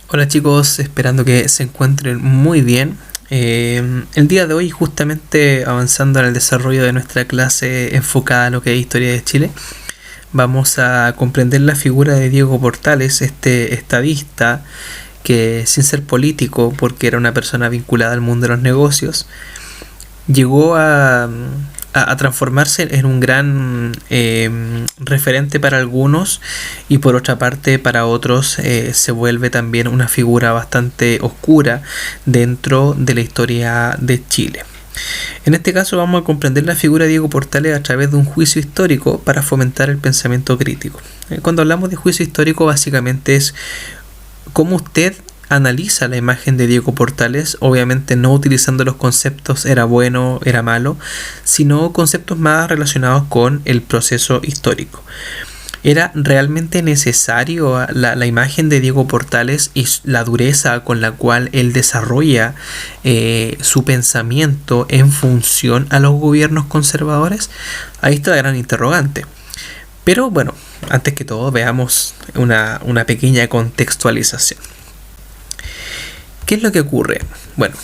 Hola chicos, esperando que se encuentren muy bien. El día de hoy, justamente avanzando en el desarrollo de nuestra clase enfocada a lo que es historia de Chile, vamos a comprender la figura de Diego Portales, este estadista que, sin ser político, porque era una persona vinculada al mundo de los negocios, llegó a transformarse en un gran referente para algunos, y por otra parte para otros se vuelve también una figura bastante oscura dentro de la historia de Chile. En este caso vamos a comprender la figura de Diego Portales a través de un juicio histórico para fomentar el pensamiento crítico. Cuando hablamos de juicio histórico, básicamente es cómo usted analiza la imagen de Diego Portales, obviamente no utilizando los conceptos era bueno, era malo, sino conceptos más relacionados con el proceso histórico. ¿Era realmente necesario la imagen de Diego Portales y la dureza con la cual él desarrolla su pensamiento en función a los gobiernos conservadores? Ahí está la gran interrogante. Pero bueno, antes que todo veamos una pequeña contextualización. ¿Qué es lo que ocurre? Bueno,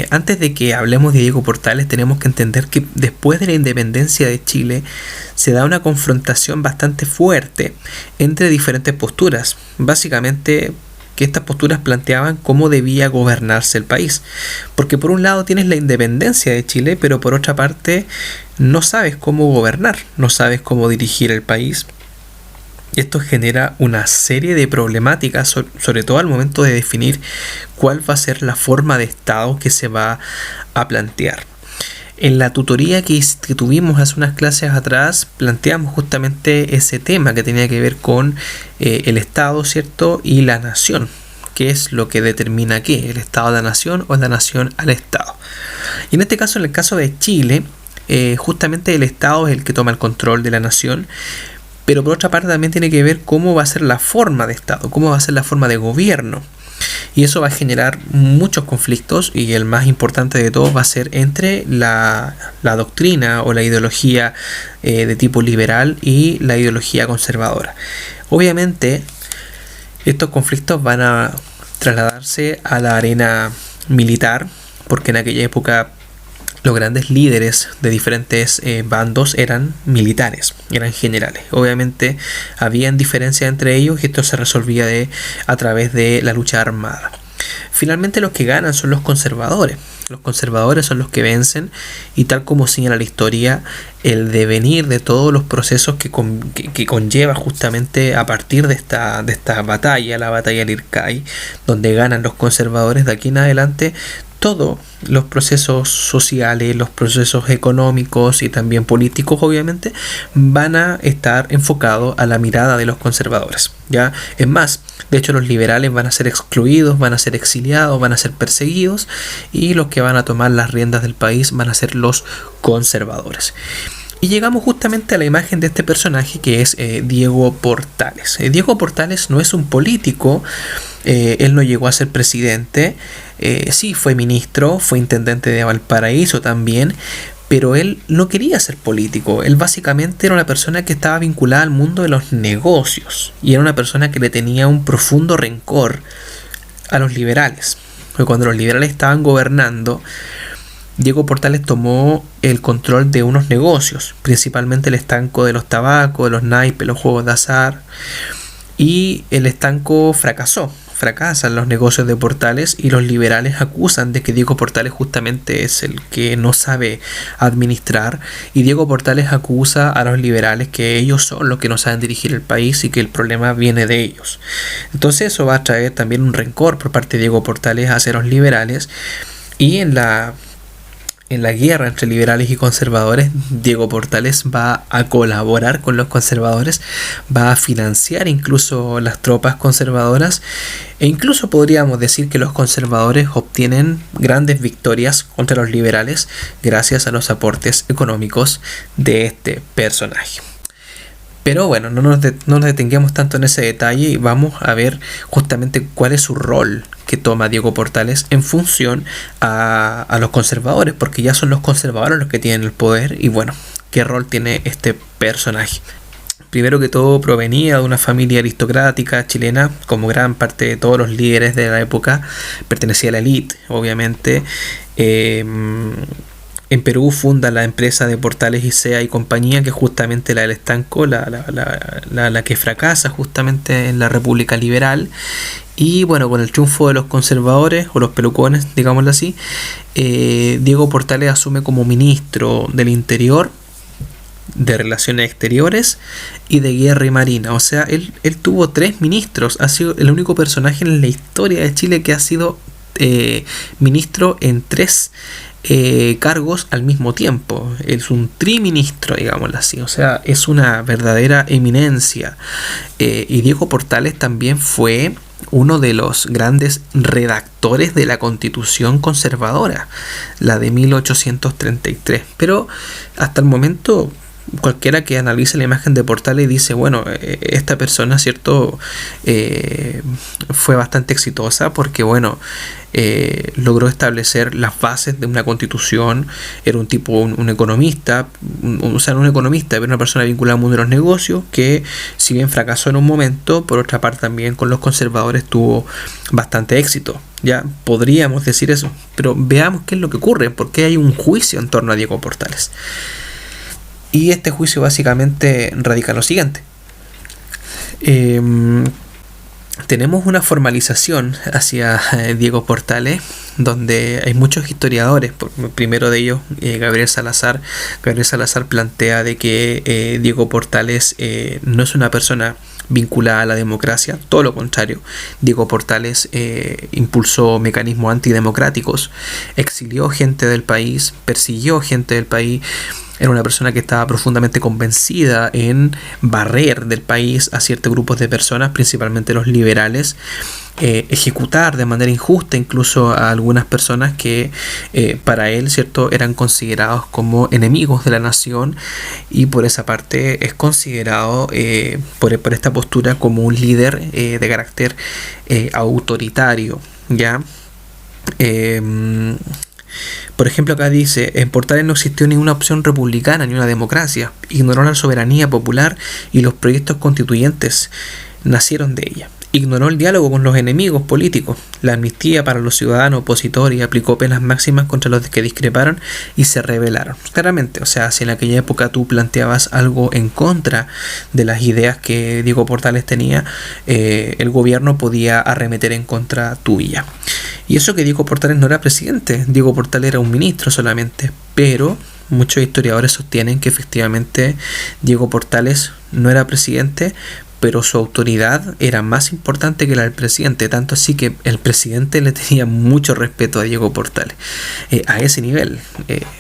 antes de que hablemos de Diego Portales, tenemos que entender que después de la independencia de Chile se da una confrontación bastante fuerte entre diferentes posturas. Básicamente, que estas posturas planteaban cómo debía gobernarse el país. Porque por un lado tienes la independencia de Chile, pero por otra parte no sabes cómo gobernar, no sabes cómo dirigir el país. Y esto genera una serie de problemáticas, sobre todo al momento de definir cuál va a ser la forma de Estado que se va a plantear. En la tutoría que tuvimos hace unas clases atrás, planteamos justamente ese tema que tenía que ver con el Estado, ¿cierto? Y la nación. ¿Qué es lo que determina qué? ¿El Estado a la nación o la nación al Estado? Y en este caso, en el caso de Chile, justamente el Estado es el que toma el control de la nación. Pero por otra parte también tiene que ver cómo va a ser la forma de Estado, cómo va a ser la forma de gobierno. Y eso va a generar muchos conflictos, y el más importante de todos va a ser entre la doctrina o la ideología de tipo liberal y la ideología conservadora. Obviamente estos conflictos van a trasladarse a la arena militar, porque en aquella época los grandes líderes de diferentes bandos eran militares, eran generales. Obviamente habían diferencias entre ellos y esto se resolvía a través de la lucha armada. Finalmente los que ganan son los conservadores. Los conservadores son los que vencen, y tal como señala la historia, el devenir de todos los procesos que conlleva justamente a partir de esta batalla, la batalla del Ircay, donde ganan los conservadores, de aquí en adelante todos los procesos sociales, los procesos económicos y también políticos, obviamente, van a estar enfocados a la mirada de los conservadores. ¿Ya? Es más, de hecho los liberales van a ser excluidos, van a ser exiliados, van a ser perseguidos, y los que van a tomar las riendas del país van a ser los conservadores. Y llegamos justamente a la imagen de este personaje, que es Diego Portales. Diego Portales no es un político, él no llegó a ser presidente, sí fue ministro, fue intendente de Valparaíso también, pero él no quería ser político. Él básicamente era una persona que estaba vinculada al mundo de los negocios, y era una persona que le tenía un profundo rencor a los liberales. Porque cuando los liberales estaban gobernando, Diego Portales tomó el control de unos negocios, principalmente el estanco de los tabacos, de los naipes, los juegos de azar, y el estanco fracasan los negocios de Portales, y los liberales acusan de que Diego Portales justamente es el que no sabe administrar, y Diego Portales acusa a los liberales que ellos son los que no saben dirigir el país y que el problema viene de ellos. Entonces eso va a traer también un rencor por parte de Diego Portales hacia los liberales, y en la guerra entre liberales y conservadores, Diego Portales va a colaborar con los conservadores, va a financiar incluso las tropas conservadoras, e incluso podríamos decir que los conservadores obtienen grandes victorias contra los liberales gracias a los aportes económicos de este personaje. Pero bueno, no nos detenguemos tanto en ese detalle, y vamos a ver justamente cuál es su rol que toma Diego Portales en función a los conservadores, porque ya son los conservadores los que tienen el poder, y bueno, qué rol tiene este personaje. primero que todo provenía de una familia aristocrática chilena, como gran parte de todos los líderes de la época, pertenecía a la élite, obviamente. En Perú funda la empresa de Portales ICEA y compañía, que es justamente la del estanco, la que fracasa justamente en la República Liberal. Y bueno, con el triunfo de los conservadores, o los pelucones, digámoslo así, Diego Portales asume como ministro del Interior, de Relaciones Exteriores y de Guerra y Marina. O sea, él tuvo 3 ministros. Ha sido el único personaje en la historia de Chile que ha sido ministro en 3 cargos al mismo tiempo. Es un triministro, digámoslo así. O sea, es una verdadera eminencia. Y Diego Portales también fue uno de los grandes redactores de la Constitución conservadora, la de 1833. Pero hasta el momento, cualquiera que analice la imagen de Portales dice, bueno, esta persona, ¿cierto? Fue bastante exitosa porque, bueno, logró establecer las bases de una constitución. Era un tipo, un economista, o sea, no un economista, pero una persona vinculada al mundo de los negocios, que si bien fracasó en un momento, por otra parte también con los conservadores tuvo bastante éxito. Ya podríamos decir eso, pero veamos qué es lo que ocurre, porque hay un juicio en torno a Diego Portales. Y este juicio básicamente radica en lo siguiente. Tenemos una formalización hacia Diego Portales, donde hay muchos historiadores. Primero de ellos, Gabriel Salazar. Gabriel Salazar plantea de que Diego Portales no es una persona vinculada a la democracia, todo lo contrario. Diego Portales impulsó mecanismos antidemocráticos, exilió gente del país, persiguió gente del país. Era una persona que estaba profundamente convencida en barrer del país a ciertos grupos de personas, principalmente los liberales, ejecutar de manera injusta incluso a algunas personas que para él, ¿cierto?, eran considerados como enemigos de la nación, y por esa parte es considerado por esta postura como un líder de carácter autoritario, ¿ya? Por ejemplo, acá dice, en Portales no existió ninguna opción republicana ni una democracia, ignoró la soberanía popular y los proyectos constituyentes nacieron de ella. Ignoró el diálogo con los enemigos políticos, la amnistía para los ciudadanos opositores, y aplicó penas máximas contra los que discreparon y se rebelaron. Claramente, o sea, si en aquella época tú planteabas algo en contra de las ideas que Diego Portales tenía, el gobierno podía arremeter en contra tuya. Y eso que Diego Portales no era presidente, Diego Portales era un ministro solamente, pero muchos historiadores sostienen que efectivamente Diego Portales no era presidente, pero su autoridad era más importante que la del presidente, tanto así que el presidente le tenía mucho respeto a Diego Portales. A ese nivel,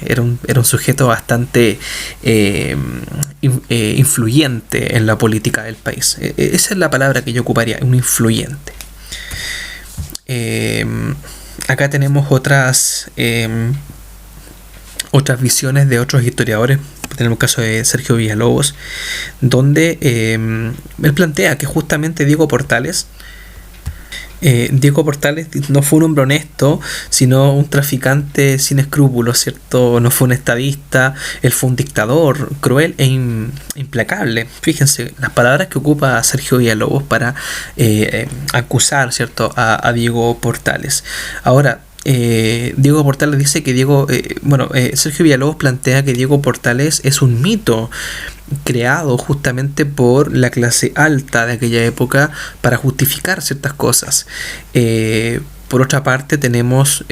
era un sujeto bastante influyente en la política del país. Esa es la palabra que yo ocuparía, un influyente. Acá tenemos otras visiones de otros historiadores. Tenemos el caso de Sergio Villalobos, donde él plantea que justamente Diego Portales no fue un hombre honesto, sino un traficante sin escrúpulos, ¿cierto? No fue un estadista, él fue un dictador cruel e implacable. Fíjense las palabras que ocupa Sergio Villalobos para acusar, ¿cierto?, a Diego Portales. Ahora, Diego Portales dice que Sergio Villalobos plantea que Diego Portales es un mito creado justamente por la clase alta de aquella época para justificar ciertas cosas. Por otra parte, tenemos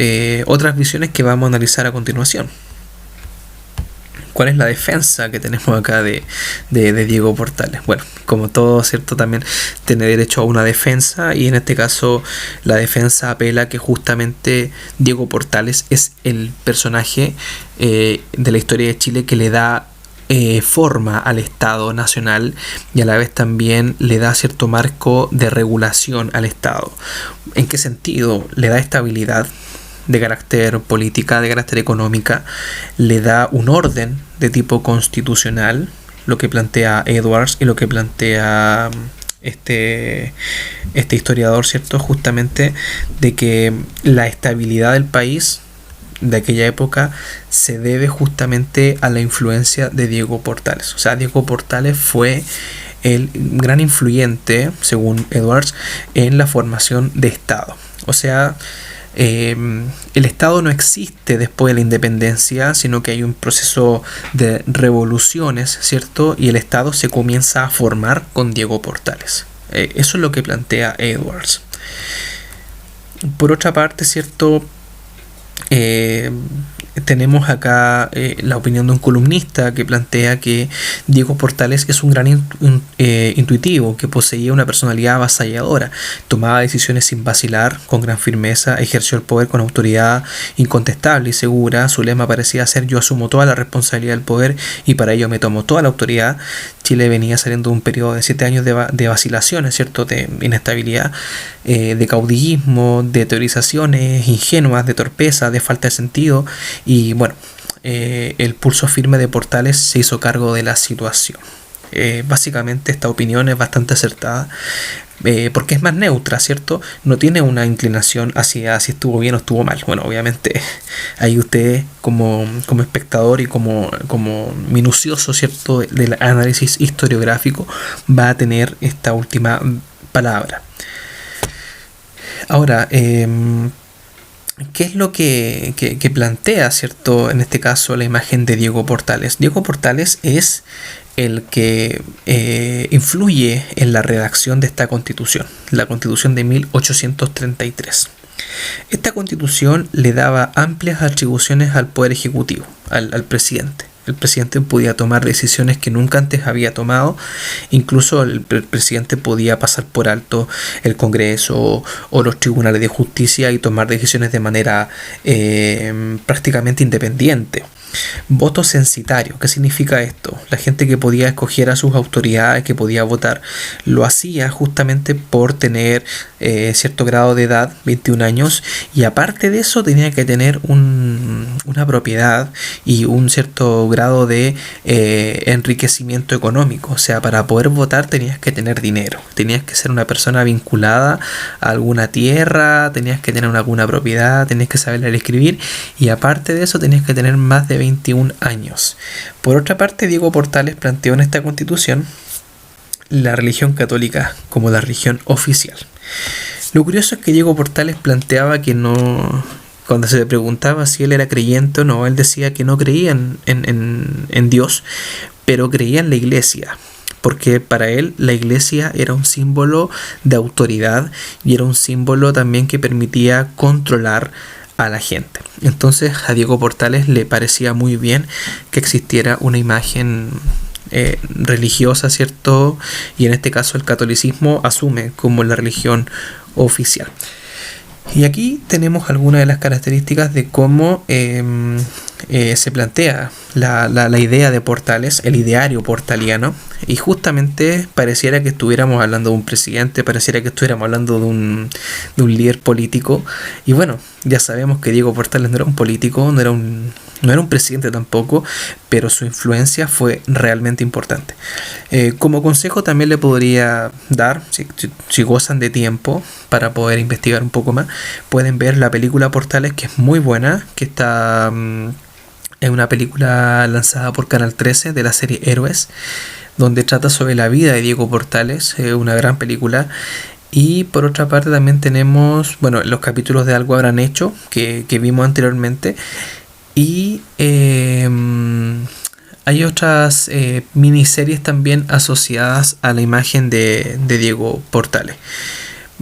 otras visiones que vamos a analizar a continuación. ¿Cuál es la defensa que tenemos acá de Diego Portales? Bueno, como todo, ¿cierto?, también tiene derecho a una defensa, y en este caso la defensa apela que justamente Diego Portales es el personaje de la historia de Chile que le da forma al Estado Nacional, y a la vez también le da cierto marco de regulación al Estado. ¿En qué sentido? Le da estabilidad de carácter política, de carácter económica, le da un orden de tipo constitucional, lo que plantea Edwards y lo que plantea este historiador, ¿cierto?, justamente de que la estabilidad del país de aquella época se debe justamente a la influencia de Diego Portales. O sea, Diego Portales fue el gran influyente, según Edwards, en la formación de Estado. O sea, el Estado no existe después de la independencia, sino que hay un proceso de revoluciones, ¿cierto? Y el Estado se comienza a formar con Diego Portales. Eso es lo que plantea Edwards. Por otra parte, ¿cierto? Tenemos acá la opinión de un columnista que plantea que Diego Portales es un gran intuitivo, que poseía una personalidad avasalladora, tomaba decisiones sin vacilar, con gran firmeza, ejerció el poder con autoridad incontestable y segura. Su lema parecía ser: yo asumo toda la responsabilidad del poder y para ello me tomo toda la autoridad. Chile venía saliendo de un periodo de 7 años de vacilaciones, ¿cierto? De inestabilidad, de caudillismo, de teorizaciones ingenuas, de torpeza, de falta de sentido. Y bueno, el pulso firme de Portales se hizo cargo de la situación. Básicamente esta opinión es bastante acertada, porque es más neutra, ¿cierto? No tiene una inclinación hacia si estuvo bien o estuvo mal. Bueno, obviamente ahí usted como espectador y como minucioso, ¿cierto?, del análisis historiográfico, va a tener esta última palabra. Ahora, ¿qué es lo que plantea, ¿cierto?, en este caso la imagen de Diego Portales? Diego Portales es el que influye en la redacción de esta constitución, la constitución de 1833. Esta constitución le daba amplias atribuciones al poder ejecutivo, al presidente. El presidente podía tomar decisiones que nunca antes había tomado. Incluso el presidente podía pasar por alto el Congreso o los tribunales de justicia y tomar decisiones de manera prácticamente independiente. Voto censitario. ¿Qué significa esto? La gente que podía escoger a sus autoridades, que podía votar, lo hacía justamente por tener cierto grado de edad, 21 años, y aparte de eso tenía que tener una propiedad y un cierto grado de enriquecimiento económico. O sea, para poder votar tenías que tener dinero, tenías que ser una persona vinculada a alguna tierra, tenías que tener alguna propiedad, tenías que saber leer y escribir, y aparte de eso tenías que tener más de 21 años. Por otra parte, Diego Portales planteó en esta constitución la religión católica como la religión oficial. Lo curioso es que Diego Portales planteaba que no, cuando se le preguntaba si él era creyente o no, él decía que no creía en Dios, pero creía en la iglesia, porque para él la iglesia era un símbolo de autoridad y era un símbolo también que permitía controlar a la gente. Entonces a Diego Portales le parecía muy bien que existiera una imagen religiosa, ¿cierto? Y en este caso el catolicismo asume como la religión oficial. Y aquí tenemos algunas de las características de cómo se plantea la idea de Portales, el ideario portaliano, y justamente pareciera que estuviéramos hablando de un presidente, pareciera que estuviéramos hablando de un líder político. Y bueno, ya sabemos que Diego Portales no era un político, no era un presidente tampoco, pero su influencia fue realmente importante. Como consejo también le podría dar, si gozan de tiempo para poder investigar un poco más, pueden ver la película Portales, que es muy buena, que está es una película lanzada por Canal 13 de la serie Héroes, donde trata sobre la vida de Diego Portales, una gran película. Y por otra parte también tenemos, bueno, los capítulos de Algo Habrán Hecho, que vimos anteriormente. Y hay otras miniseries también asociadas a la imagen de Diego Portales.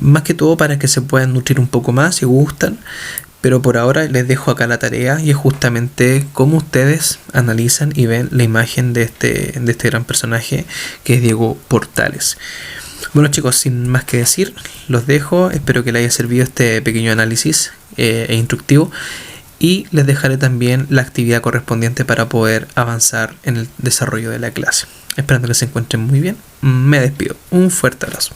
Más que todo para que se puedan nutrir un poco más si gustan. Pero por ahora les dejo acá la tarea, y es justamente cómo ustedes analizan y ven la imagen de este gran personaje que es Diego Portales. Bueno, chicos, sin más que decir, los dejo. Espero que les haya servido este pequeño análisis e instructivo, y les dejaré también la actividad correspondiente para poder avanzar en el desarrollo de la clase. Esperando que se encuentren muy bien, me despido. Un fuerte abrazo.